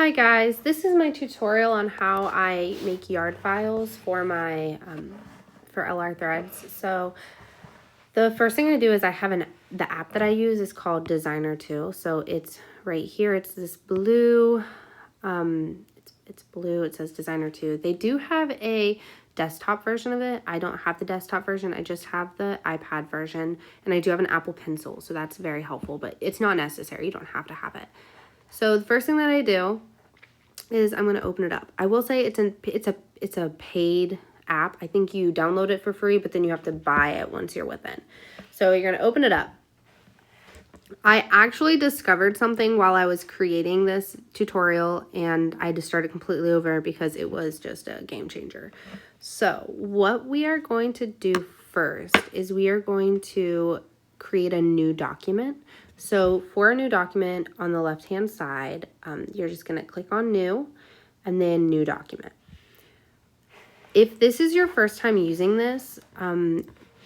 Hi guys, this is my tutorial on how I make yard files for my for LR threads. So the first thing I do is I have the app that I use is called Designer 2. So it's right here. It's this blue. It's blue. It says Designer 2. They do have a desktop version of it. I don't have the desktop version. I just have the iPad version, and I do have an Apple Pencil, so that's very helpful. But it's not necessary. You don't have to have it. So the first thing that I do is I'm going to open it up. I will say it's a paid app. I think you download it for free, but then you have to buy it once you're within. So you're going to open it up. I actually discovered something while I was creating this tutorial, and I had to start it completely over because it was just a game changer. So what we are going to do first is we are going to create a new document. So for a new document on the left-hand side, you're just going to click on New and then New Document. If this is your first time using this,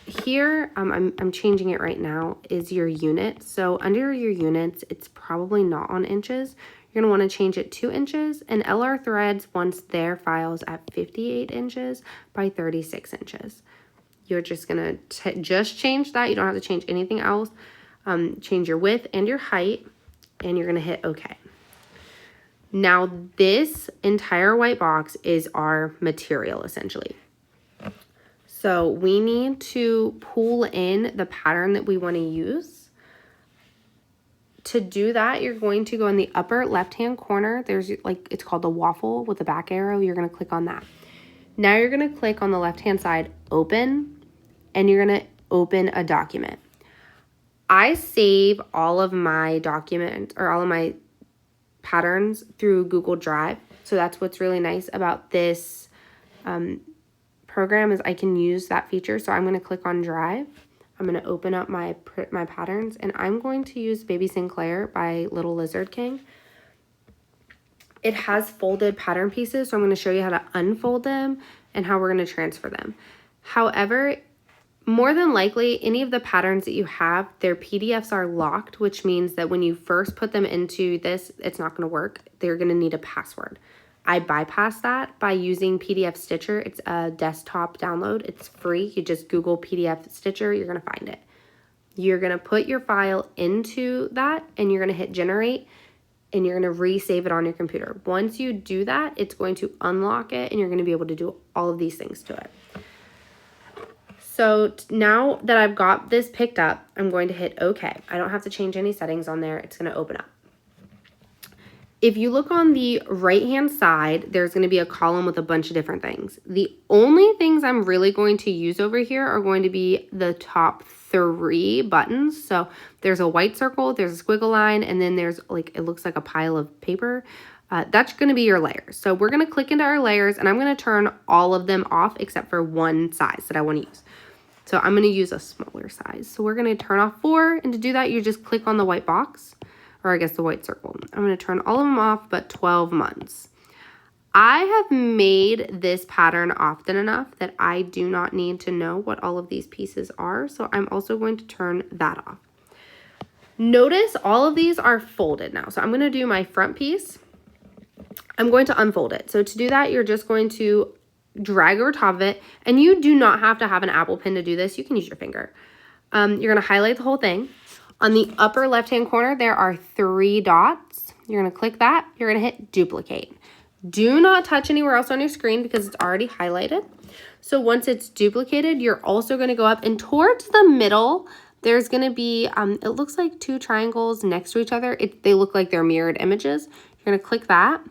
here, I'm changing it right now, is your unit. So under your units, it's probably not on inches. You're going to want to change it 2 inches, and LR Threads wants their files at 58 inches by 36 inches. You're just going to just change that. You don't have to change anything else. Change your width and your height, and you're going to hit OK. Now, this entire white box is our material, essentially. So we need to pull in the pattern that we want to use. To do that, you're going to go in the upper left-hand corner. There's it's called the waffle with the back arrow. You're going to click on that. Now you're going to click on the left-hand side, Open, and you're going to open a document. I save all of my documents or all of my patterns through Google Drive. So that's what's really nice about this program is I can use that feature. So I'm going to click on Drive. I'm going to open up my patterns, and I'm going to use Baby Sinclair by Little Lizard King. It has folded pattern pieces, so I'm going to show you how to unfold them and how we're going to transfer them. However, more than likely, any of the patterns that you have, their PDFs are locked, which means that when you first put them into this, it's not going to work. They're going to need a password. I bypass that by using PDF Stitcher. It's a desktop download. It's free. You just Google PDF Stitcher. You're going to find it. You're going to put your file into that, and you're going to hit Generate, and you're going to resave it on your computer. Once you do that, it's going to unlock it, and you're going to be able to do all of these things to it. So now that I've got this picked up, I'm going to hit OK. I don't have to change any settings on there. It's going to open up. If you look on the right-hand side, there's going to be a column with a bunch of different things. The only things I'm really going to use over here are going to be the top 3 buttons. So there's a white circle, there's a squiggle line, and then there's it looks like a pile of paper. That's going to be your layers. So we're going to click into our layers, and I'm going to turn all of them off except for one size that I want to use. So I'm going to use a smaller size. So we're going to turn off 4, and to do that, you just click on the white box, or I guess the white circle. I'm going to turn all of them off but 12 months. I have made this pattern often enough that I do not need to know what all of these pieces are, so I'm also going to turn that off. Notice all of these are folded now. So I'm going to do my front piece. I'm going to unfold it. So to do that, you're just going to drag over top of it, and you do not have to have an Apple Pen to do this. You can use your finger. You're going to highlight the whole thing. On the upper left-hand corner, there are 3 dots. You're going to click that. You're going to hit Duplicate. Do not touch anywhere else on your screen because it's already highlighted. So once it's duplicated, you're also going to go up, and towards the middle, there's going to be, it looks like 2 triangles next to each other. They look like they're mirrored images. You're going to click that,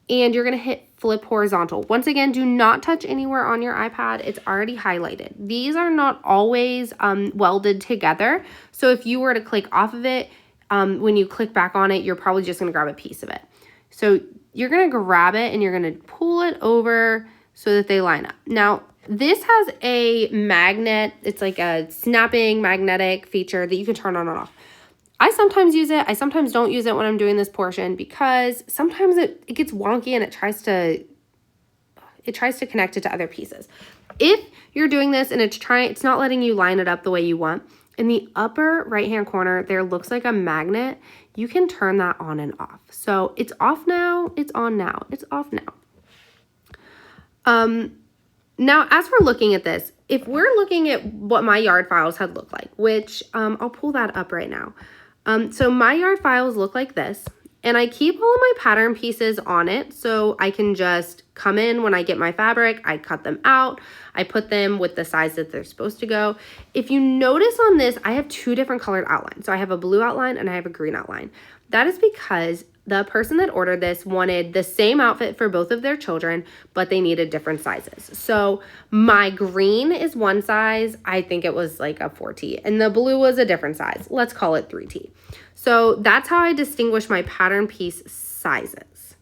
and you're going to hit Flip Horizontal. Once again, do not touch anywhere on your iPad. It's already highlighted. These are not always welded together. So if you were to click off of it, when you click back on it, you're probably just going to grab a piece of it. So you're going to grab it, and you're going to pull it over so that they line up. Now, this has a magnet. It's like a snapping magnetic feature that you can turn on and off. I sometimes use it. I sometimes don't use it when I'm doing this portion because sometimes it gets wonky and it tries to connect it to other pieces. If you're doing this and it's not letting you line it up the way you want, in the upper right-hand corner, there looks like a magnet. You can turn that on and off. So it's off now, it's on now, it's off now. Now, as we're looking at this, if we're looking at what my yard files had looked like, which I'll pull that up right now. So my yard files look like this, and I keep all of my pattern pieces on it so I can just come in when I get my fabric, I cut them out, I put them with the size that they're supposed to go. If you notice on this, I have two different colored outlines. So I have a blue outline and I have a green outline. That is because the person that ordered this wanted the same outfit for both of their children, but they needed different sizes. So my green is one size, I think it was like a 4T, and the blue was a different size. Let's call it 3T. So that's how I distinguish my pattern piece sizes.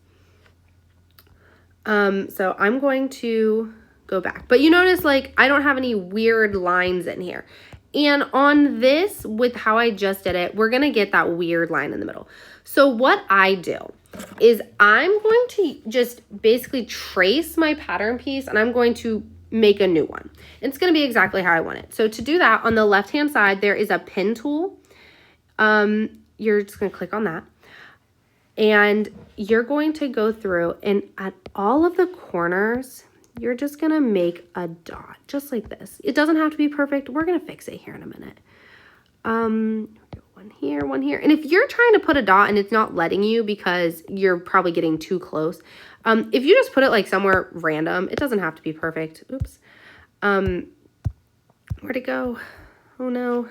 So I'm going to go back, but you notice like I don't have any weird lines in here. And on this, with how I just did it, we're gonna get that weird line in the middle. So what I do is I'm going to just basically trace my pattern piece and I'm going to make a new one. It's gonna be exactly how I want it. So to do that, on the left-hand side, there is a pin tool. You're just gonna click on that. And you're going to go through and at all of the corners, you're just gonna make a dot, just like this. It doesn't have to be perfect. We're gonna fix it here in a minute. One here, one here. And if you're trying to put a dot and it's not letting you because you're probably getting too close, if you just put it like somewhere random, it doesn't have to be perfect. Oops. Where'd it go? Oh no.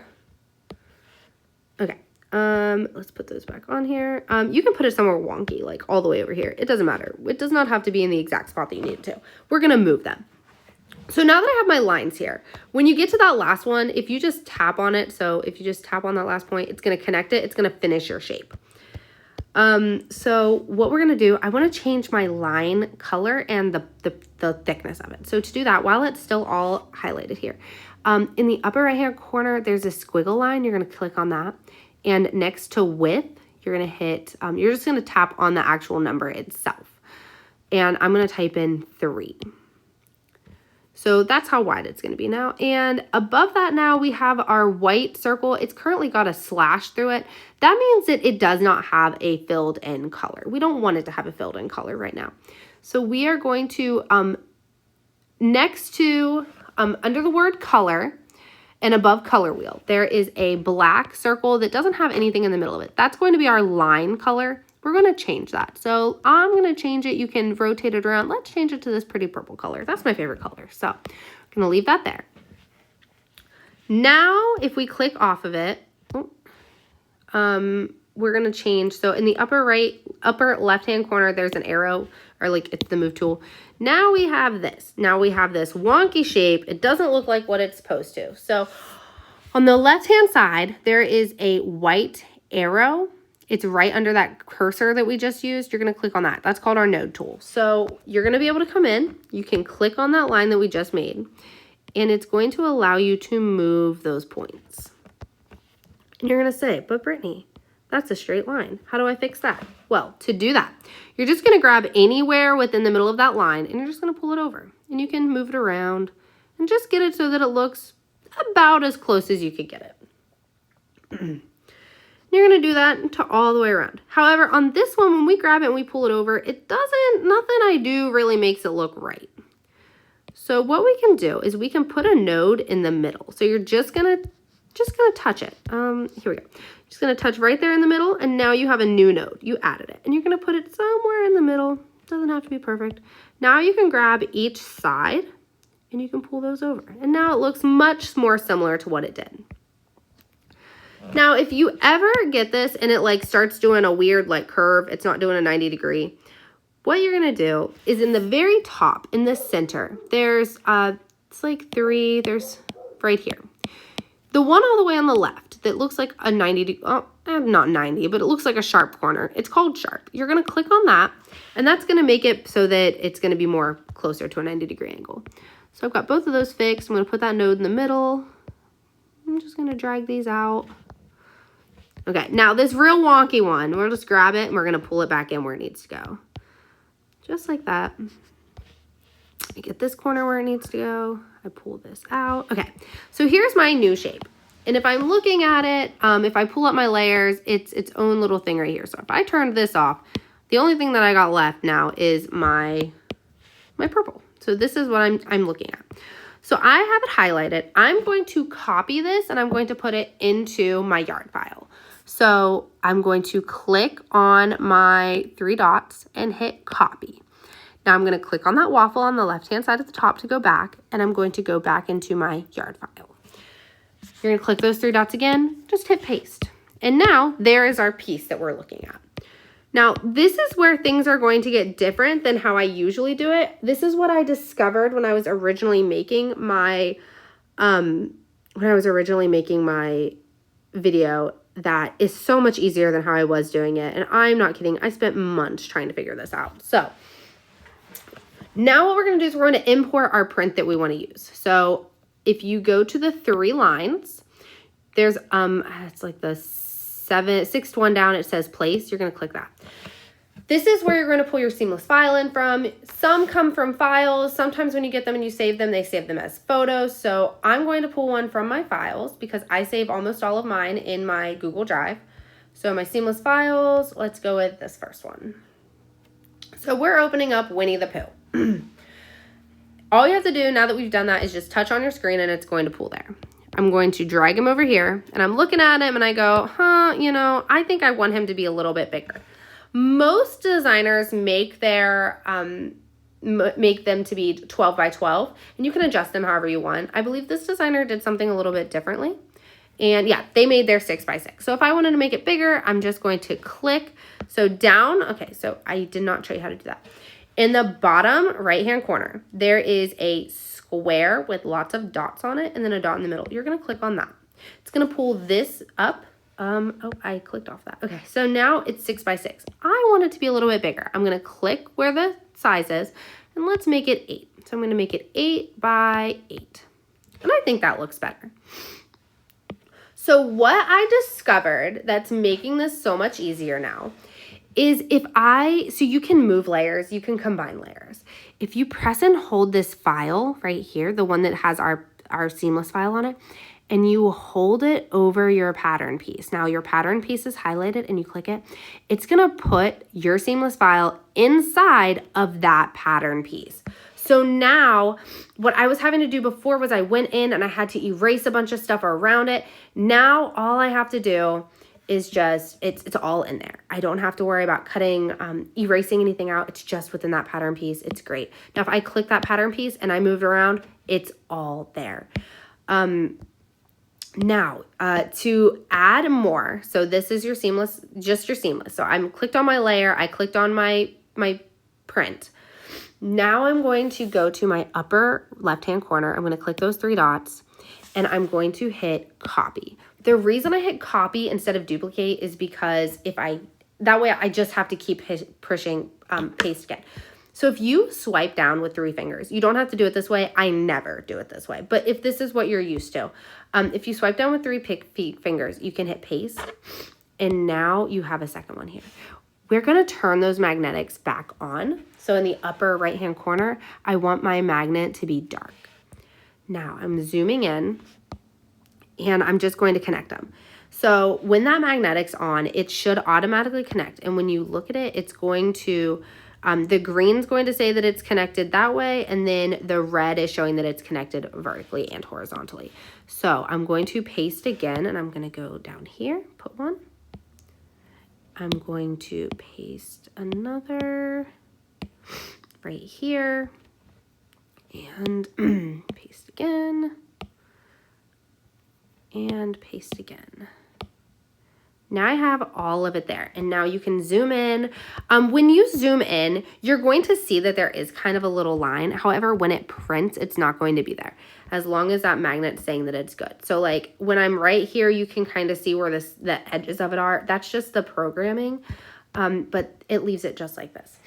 Okay. Let's put those back on here. You can put it somewhere wonky, like all the way over here. It doesn't matter. It does not have to be in the exact spot that you need it to. We're going to move them. So now that I have my lines here, when you get to that last one, if you just tap on it, so if you just tap on that last point, it's going to connect it. It's going to finish your shape. So what we're going to do, I want to change my line color and the thickness of it. So to do that, while it's still all highlighted here, in the upper right hand corner, there's a squiggle line. You're going to click on that. And next to width, you're going to hit, you're just going to tap on the actual number itself. And I'm going to type in 3. So that's how wide it's going to be now. And above that now we have our white circle. It's currently got a slash through it. That means that it does not have a filled in color. We don't want it to have a filled in color right now. So we are going to, next to, under the word color, and above color wheel, there is a black circle that doesn't have anything in the middle of it. That's going to be our line color. We're going to change that. So I'm going to change it. You can rotate it around. Let's change it to this pretty purple color. That's my favorite color. So I'm going to leave that there. Now, if we click off of it, we're going to change. So in the upper left-hand corner, there's an arrow, or like it's the move tool. Now we have this. Now we have this wonky shape. It doesn't look like what it's supposed to. So on the left-hand side, there is a white arrow. It's right under that cursor that we just used. You're going to click on that. That's called our node tool. So you're going to be able to come in. You can click on that line that we just made, and it's going to allow you to move those points. And you're going to say, but Brittany, that's a straight line. How do I fix that? Well, to do that, you're just going to grab anywhere within the middle of that line and you're just going to pull it over. And you can move it around and just get it so that it looks about as close as you could get it. You're going to do that to all the way around. However, on this one, when we grab it and we pull it over, nothing I do really makes it look right. So what we can do is we can put a node in the middle. So you're just going to touch it. Here we go. Just going to touch right there in the middle, and now you have a new node. You added it, and you're going to put it somewhere in the middle. Doesn't have to be perfect. Now you can grab each side, and you can pull those over. And now it looks much more similar to what it did. Now, if you ever get this and it like starts doing a weird like curve, it's not doing a 90 degree, what you're going to do is in the very top, in the center, there's, it's like 3, there's right here. The one all the way on the left that looks like a 90, not 90, but it looks like a sharp corner. It's called sharp. You're going to click on that, and that's going to make it so that it's going to be more closer to a 90 degree angle. So I've got both of those fixed. I'm going to put that node in the middle. I'm just going to drag these out. Okay, now this real wonky one, we'll just grab it and we're going to pull it back in where it needs to go. Just like that. I get this corner where it needs to go. I pull this out. Okay, so here's my new shape. And if I'm looking at it, if I pull up my layers, it's its own little thing right here. So if I turned this off, the only thing that I got left now is my purple. So this is what I'm looking at. So I have it highlighted. I'm going to copy this and I'm going to put it into my yard file. So I'm going to click on my 3 dots and hit copy. Now I'm going to click on that waffle on the left-hand side at the top to go back, and I'm going to go back into my yard file. You're going to click those 3 dots again, just hit paste. And now there is our piece that we're looking at. Now, this is where things are going to get different than how I usually do it. This is what I discovered when I was originally making my video that is so much easier than how I was doing it. And I'm not kidding. I spent months trying to figure this out. So now what we're going to do is we're going to import our print that we want to use. So if you go to the 3 lines, there's it's like the 6th one down, it says place. You're going to click that. This is where you're going to pull your seamless file in from. Some come from files. Sometimes when you get them and you save them, they save them as photos. So I'm going to pull one from my files because I save almost all of mine in my Google Drive. So my seamless files, let's go with this first one. So we're opening up Winnie the Pooh. All you have to do now that we've done that is just touch on your screen and it's going to pull there. I'm going to drag him over here and I'm looking at him and I go, I think I want him to be a little bit bigger. Most designers make their make them to be 12 by 12 and you can adjust them however you want. I believe this designer did something a little bit differently. And yeah, they made their 6 by 6. So if I wanted to make it bigger, I'm just going to click. So down, okay, so I did not show you how to do that. In the bottom right-hand corner, there is a square with lots of dots on it and then a dot in the middle. You're going to click on that. It's going to pull this up. Oh, I clicked off that. Okay, so now it's 6 by 6. I want it to be a little bit bigger. I'm going to click where the size is and let's make it 8. So I'm going to make it 8 by 8. And I think that looks better. So what I discovered that's making this so much easier now is so you can move layers, you can combine layers. If you press and hold this file right here, the one that has our seamless file on it, and you hold it over your pattern piece. Now your pattern piece is highlighted and you click it, it's gonna put your seamless file inside of that pattern piece. So now what I was having to do before was I went in and I had to erase a bunch of stuff around it. Now all I have to do is just, it's all in there. I don't have to worry about cutting, erasing anything out. It's just within that pattern piece. It's great. Now, if I click that pattern piece and I move it around, it's all there. Now, to add more, so this is your seamless, just your seamless. So I'm clicked on my layer. I clicked on my print. Now I'm going to go to my upper left-hand corner. I'm going to click those 3 dots and I'm going to hit copy. The reason I hit copy instead of duplicate is because that way I just have to keep pushing paste again. So if you swipe down with 3 fingers, you don't have to do it this way. I never do it this way. But if this is what you're used to, if you swipe down with 3 fingers, you can hit paste. And now you have a second one here. We're going to turn those magnetics back on. So in the upper right-hand corner, I want my magnet to be dark. Now I'm zooming in and I'm just going to connect them. So when that magnetic's on, it should automatically connect. And when you look at it, it's going to, the green's going to say that it's connected that way. And then the red is showing that it's connected vertically and horizontally. So I'm going to paste again and I'm going to go down here, put one. I'm going to paste another right here and paste again and paste again. Now I have all of it there and now you can zoom in. When you zoom in, you're going to see that there is kind of a little line. However, when it prints, it's not going to be there as long as that magnet's saying that it's good. So like when I'm right here, you can kind of see where the edges of it are. That's just the programming, but it leaves it just like this.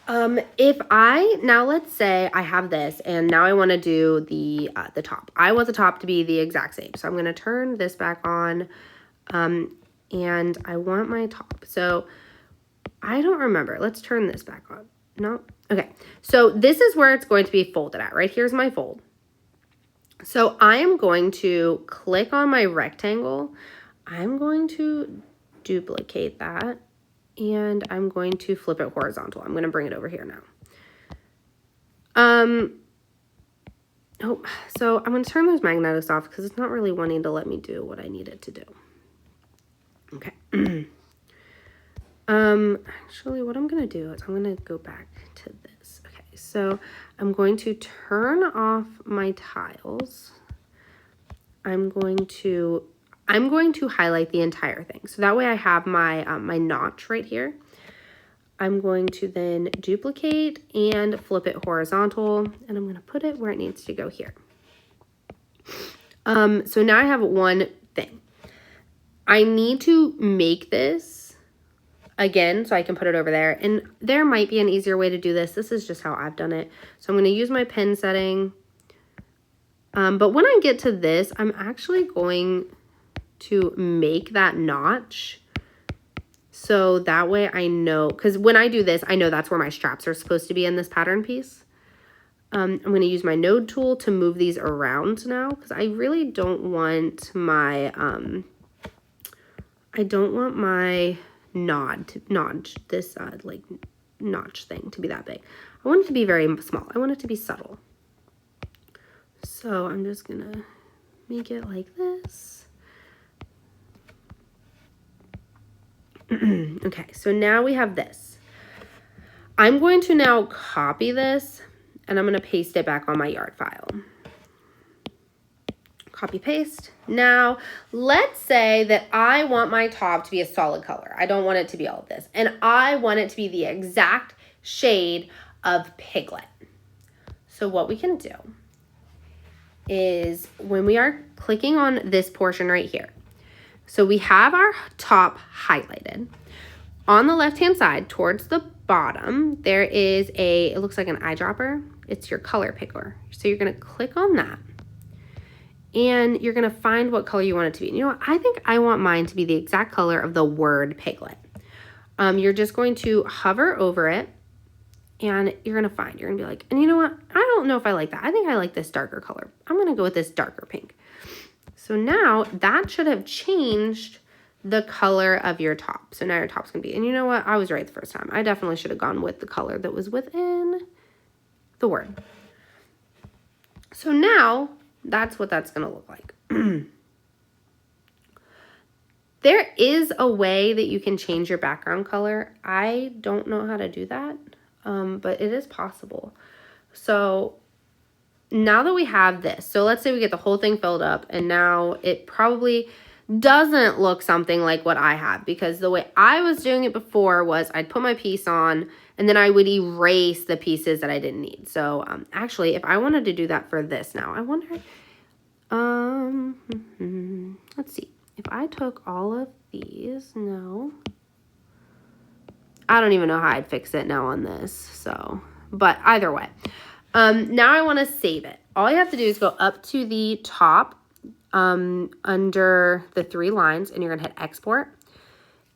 Now let's say I have this and now I want to do the top. I want the top to be the exact same. So I'm going to turn this back on. And I want my top. So I don't remember. Let's turn this back on. No. Okay. So this is where it's going to be folded at, right? Here's my fold. So I am going to click on my rectangle. I'm going to duplicate that and I'm going to flip it horizontal. I'm going to bring it over here now. Oh, so I'm going to turn those magnetics off because it's not really wanting to let me do what I need it to do. Okay. Actually, what I'm going to do is I'm going to go back to this. Okay, so I'm going to turn off my tiles. I'm going to highlight the entire thing. So that way I have my, my notch right here. I'm going to then duplicate and flip it horizontal, and I'm going to put it where it needs to go here. So now I have one thing. I need to make this again so I can put it over there, and there might be an easier way to do this. This is just how I've done it. So I'm going to use my pen setting. But when I get to this, I'm actually going to make that notch. So that way I know, because when I do this, I know that's where my straps are supposed to be in this pattern piece. I'm going to use my node tool to move these around now, because I really don't want my, notch, this like notch thing to be that big. I want it to be very small. I want it to be subtle. So I'm just going to make it like this. Okay, so now we have this. I'm going to now copy this and I'm going to paste it back on my yard file. Copy paste. Now, let's say that I want my top to be a solid color. I don't want it to be all of this. And I want it to be the exact shade of Piglet. So what we can do is when we are clicking on this portion right here, so we have our top highlighted. On the left-hand side, towards the bottom, there is it looks like an eyedropper. It's your color picker. So you're gonna click on that and you're gonna find what color you want it to be. And you know what? I think I want mine to be the exact color of the word Piglet. You're just going to hover over it and you're gonna be like, and you know what? I don't know if I like that. I think I like this darker color. I'm gonna go with this darker pink. So now that should have changed the color of your top. So now your top's gonna be, and you know what? I was right the first time. I definitely should have gone with the color that was within the word. So now that's what that's gonna look like. There is a way that you can change your background color. I don't know how to do that, but it is possible. So now that we have this, so let's say we get the whole thing filled up and now it probably doesn't look something like what I have, because the way I was doing it before was I'd put my piece on and then I would erase the pieces that I didn't need. So actually, if I wanted to do that for this now, I wonder, let's see. If I took all of these, no. I don't even know how I'd fix it now on this, so, but either way. Now I want to save it. All you have to do is go up to the top under the 3 lines and you're going to hit export.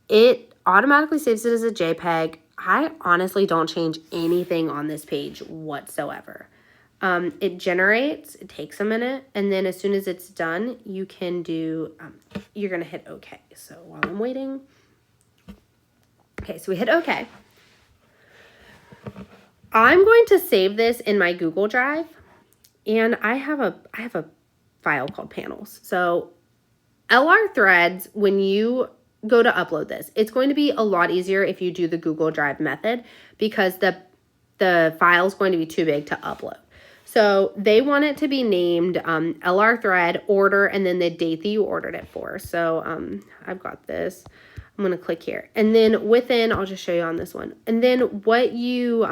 It automatically saves it as a JPEG. I honestly don't change anything on this page whatsoever. It generates, it takes a minute, and then as soon as it's done, you can do, you're going to hit OK. So while I'm waiting, okay, so we hit OK. I'm going to save this in my Google Drive, and I have a file called panels. So LR Threads, when you go to upload this, it's going to be a lot easier if you do the Google Drive method, because the file is going to be too big to upload. So they want it to be named LR Thread, order, and then the date that you ordered it for. So I've got this. I'm going to click here. And then within, I'll just show you on this one. And then what you're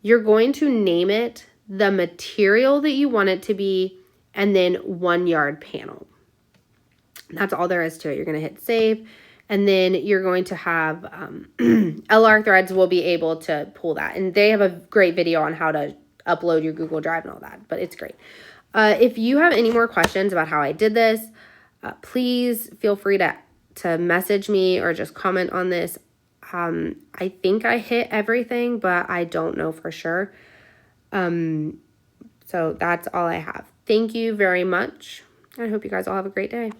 going to name it the material that you want it to be, and then 1 yard panel. That's all there is to it. You're going to hit save, and then you're going to have LR Threads will be able to pull that. And they have a great video on how to upload your Google Drive and all that, but it's great. If you have any more questions about how I did this, please feel free to message me or just comment on this. I think I hit everything, but I don't know for sure. So that's all I have. Thank you very much. I hope you guys all have a great day.